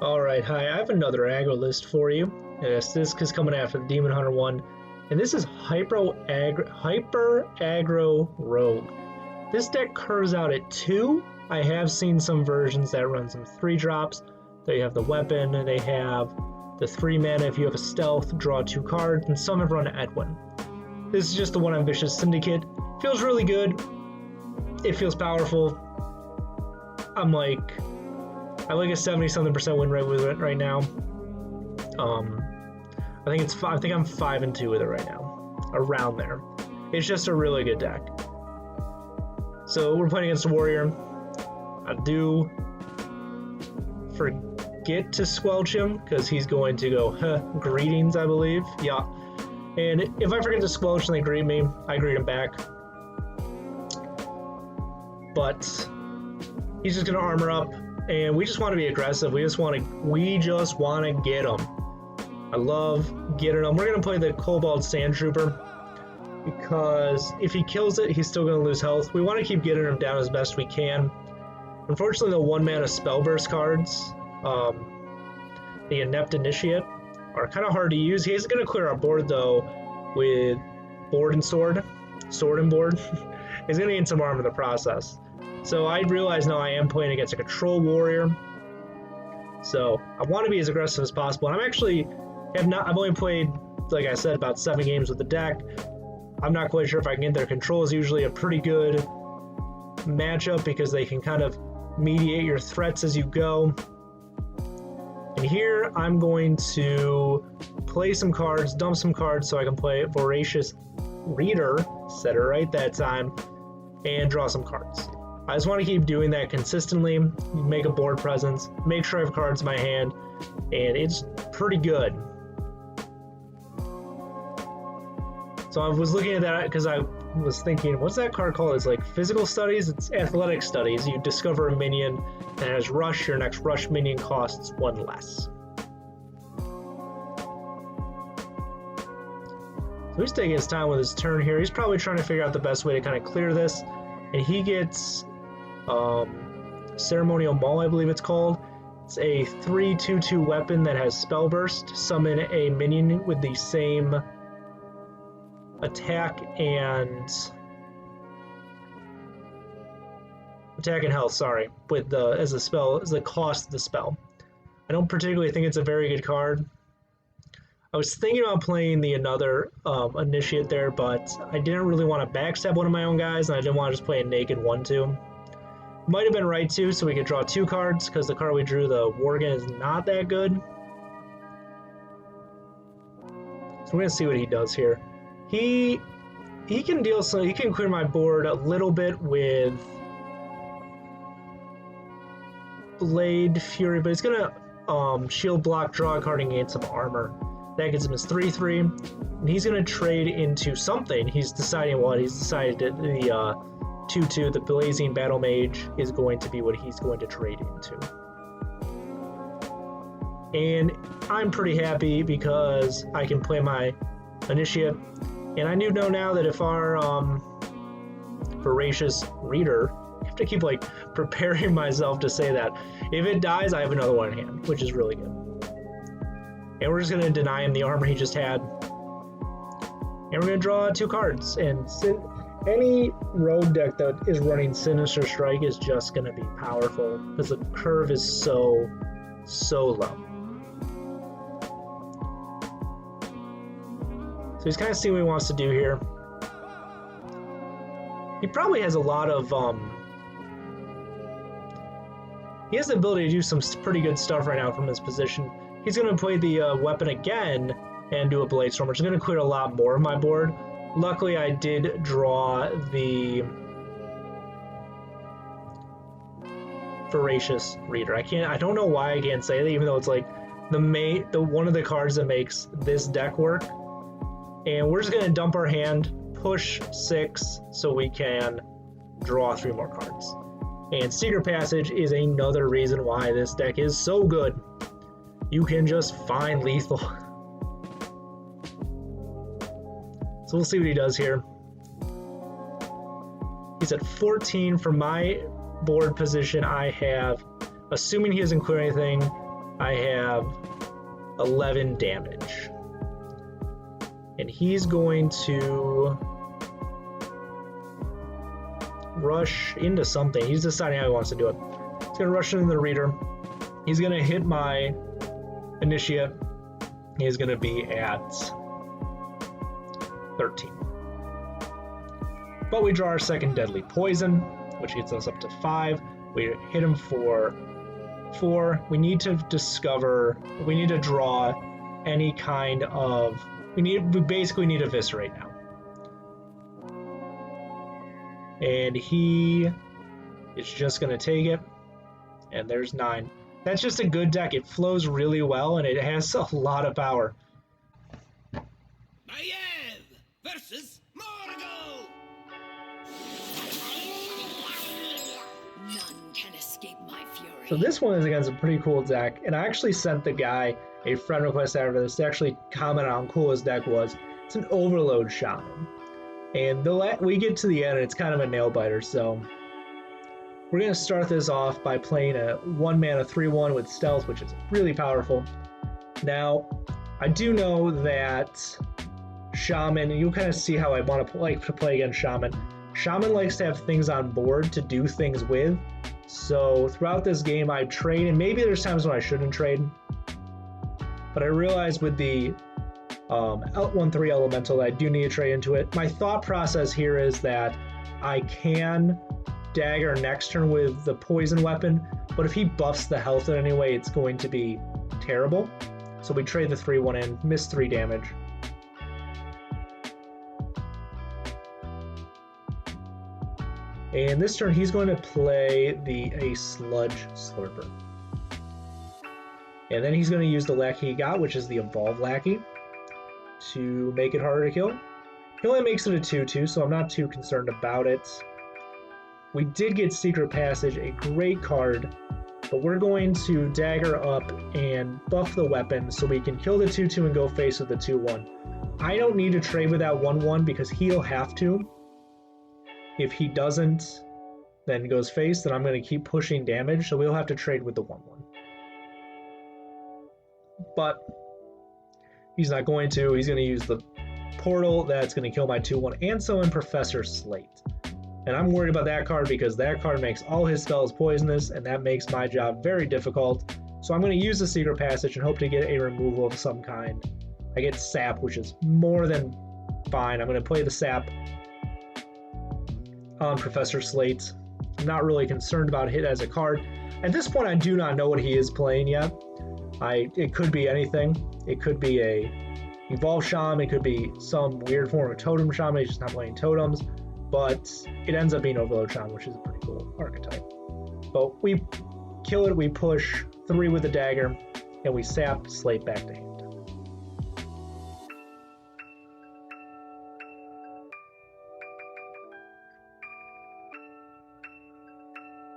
Alright, hi, I have another aggro list for you. Yes, this is coming after the Demon Hunter one, and this is Hyper Aggro Rogue. This deck curves out at 2. I have seen some versions that run some 3 drops. They have the weapon, they have the 3 mana if you have a stealth, draw 2 cards, and some have run Edwin. This is just the one ambitious syndicate. Feels really good. It feels powerful. I like a 70-something% win rate with it right now. I think I'm 5-2 with it right now, around there. It's just a really good deck. So we're playing against a warrior. I do forget to squelch him because he's going to go, greetings, I believe. Yeah. And if I forget to squelch and they greet me, I greet him back. But he's just gonna armor up. And we just want to be aggressive. We just want to get them. I love getting them. We're going to play the Cobalt Sand Trooper because if he kills it, he's still going to lose health. We want to keep getting him down as best we can. Unfortunately, the 1-mana Spellburst cards, the Inept Initiate, are kind of hard to use. He's going to clear our board, though, with Board and Sword. Sword and Board. He's going to gain some armor in the process. So I realize now I am playing against a control warrior. So I want to be as aggressive as possible. And I've only played, like I said, about 7 games with the deck. I'm not quite sure if I can get their control. Is usually a pretty good matchup because they can kind of mediate your threats as you go. And here I'm going to play some cards, dump some cards so I can play Voracious Reader, said it right that time, and draw some cards. I just want to keep doing that consistently, make a board presence, make sure I have cards in my hand, and it's pretty good. So I was looking at that because I was thinking, what's that card called? It's like Physical Studies? It's Athletic Studies. You discover a minion that has Rush, your next Rush minion costs 1 less. So he's taking his time with his turn here. He's probably trying to figure out the best way to kind of clear this. And he gets Ceremonial Maul, I believe it's called. It's a 3/2/2 weapon that has Spellburst. Summon a minion with the same attack and health, sorry, with as the cost of the spell. I don't particularly think it's a very good card. I was thinking about playing the another initiate there, but I didn't really want to backstab one of my own guys, and I didn't want to just play a naked 1/2. Might have been right too, so we could draw 2 cards, because the card we drew, the Worgen, is not that good. So we're gonna see what he does here. He can deal some. He can clear my board a little bit with Blade Fury, but he's gonna shield block, draw a card, and gain some armor. That gets him his 3/3, and he's going to trade into something. He's deciding what. He's decided that the 2/2, the Blazing Battle Mage, is going to be what he's going to trade into. And I'm pretty happy because I can play my Initiate. And I do know now that if our Voracious Reader, I have to keep preparing myself to say that. If it dies, I have another one in hand, which is really good. And we're just going to deny him the armor he just had. And we're going to draw 2 cards. And any rogue deck that is running Sinister Strike is just going to be powerful because the curve is so low. So he's kind of seeing what he wants to do here. He probably has a lot of... he has the ability to do some pretty good stuff right now from his position. He's going to play the weapon again and do a Blade Storm, which is going to clear a lot more of my board. Luckily, I did draw the Voracious Reader. I don't know why I can't say that, even though it's like one of the cards that makes this deck work. And we're just going to dump our hand, push 6, so we can draw 3 more cards. And Secret Passage is another reason why this deck is so good. You can just find lethal. So we'll see what he does here. He's at 14 for my board position. I have, assuming he doesn't clear anything, I have 11 damage. And he's going to rush into something. He's deciding how he wants to do it. He's going to rush into the reader. He's going to hit my initiate. He's going to be at 13. But we draw our second deadly poison, which gets us up to 5. We hit him for 4. We need to draw any kind of, we basically need Eviscerate now. And he is just going to take it, and there's 9. That's just a good deck. It flows really well, and it has a lot of power. Maiev versus Morgo! None can escape my fury. So this one is against a pretty cool deck, and I actually sent the guy a friend request after this to actually comment on how cool his deck was. It's an Overload Shaman. And we get to the end, and it's kind of a nail biter, so we're going to start this off by playing a 1-mana 3/1 with Stealth, which is really powerful. Now, I do know that Shaman, and you'll kind of see how I want to like to play against Shaman. Shaman likes to have things on board to do things with, so throughout this game I trade, and maybe there's times when I shouldn't trade, but I realize with the 1/3 elemental that I do need to trade into it. My thought process here is that I can dagger next turn with the poison weapon, but if he buffs the health in any way, it's going to be terrible. So we trade the 3/1 in, miss 3 damage. And this turn he's going to play a Sludge Slurper. And then he's going to use the lackey he got, which is the Evolve Lackey, to make it harder to kill. He only makes it a 2/2, so I'm not too concerned about it. We did get Secret Passage, a great card, but we're going to dagger up and buff the weapon so we can kill the 2/2 and go face with the 2/1. I don't need to trade with that 1/1 because he'll have to. If he doesn't, then goes face, then I'm going to keep pushing damage, so we'll have to trade with the 1/1. But he's not going to. He's going to use the portal that's going to kill my 2/1 and summon Professor Slate. And I'm worried about that card because that card makes all his spells poisonous, and that makes my job very difficult. So I'm going to use the Secret Passage and hope to get a removal of some kind. I get Sap, which is more than fine. I'm going to play the Sap on Professor Slate. I'm not really concerned about it as a card. At this point, I do not know what he is playing yet. It could be anything. It could be a Evolve Shaman, it could be some weird form of Totem Shaman, he's just not playing totems, but it ends up being Overload Shaman, which is a pretty cool archetype. But we kill it, we push 3 with the dagger, and we sap Slate back to hand.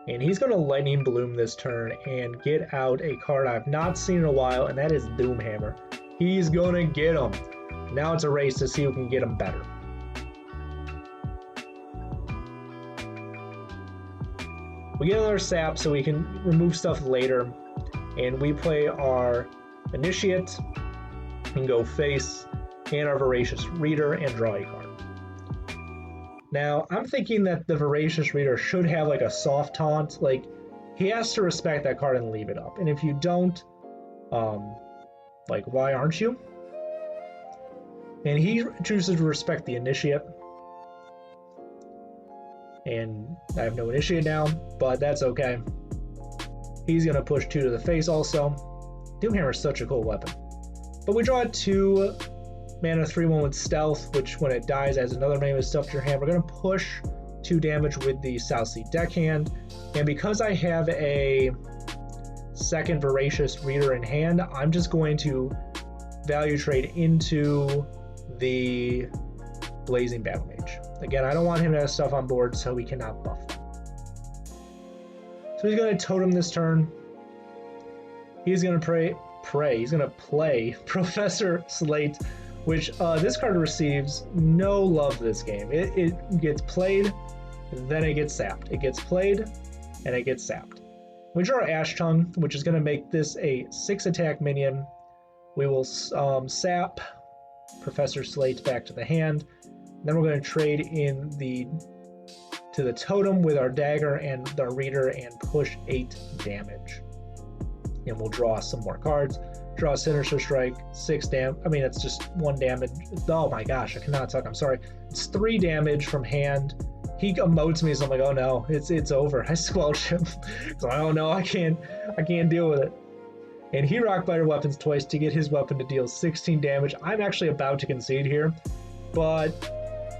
And he's going to Lightning Bloom this turn and get out a card I've not seen in a while, and that is Doomhammer. He's going to get him. Now it's a race to see who can get him better. We get another sap so we can remove stuff later, and we play our Initiate and go face, and our Voracious Reader and draw a card. Now, I'm thinking that the Voracious Reader should have like a soft taunt. Like, he has to respect that card and leave it up. And if you don't, like, why aren't you? And he chooses to respect the Initiate. And I have no Initiate now, but that's okay. He's going to push 2 to the face also. Doomhammer is such a cool weapon. But we draw 2 mana 3/1 with Stealth, which when it dies adds another mana with Stealth to your hand. We're going to push 2 damage with the Southsea Deckhand. And because I have a second Voracious Reader in hand, I'm just going to value trade into the Blazing Battle Mage. Again, I don't want him to have stuff on board, so we cannot buff them. So he's going to totem this turn. He's going to he's going to play Professor Slate, which this card receives no love this game. It gets played, then it gets sapped. It gets played, and it gets sapped. We draw Ash Tongue, which is going to make this a 6 attack minion. We will sap Professor Slate back to the hand. Then we're going to trade in to the totem with our dagger and the reader and push 8 damage. And we'll draw some more cards. Draw Sinister Strike, 6 damage. I mean, it's just 1 damage. Oh my gosh, I cannot talk. I'm sorry. It's 3 damage from hand. He emotes me, so I'm like, oh no, it's over. I squelch him. So oh no, I can't deal with it. And he rock biter weapons twice to get his weapon to deal 16 damage. I'm actually about to concede here, but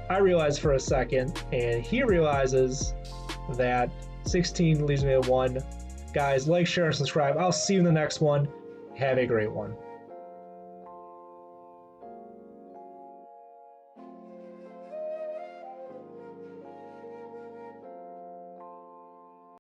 I realize for a second, and he realizes that 16 leaves me at 1. Guys, like, share, and subscribe. I'll see you in the next one. Have a great one.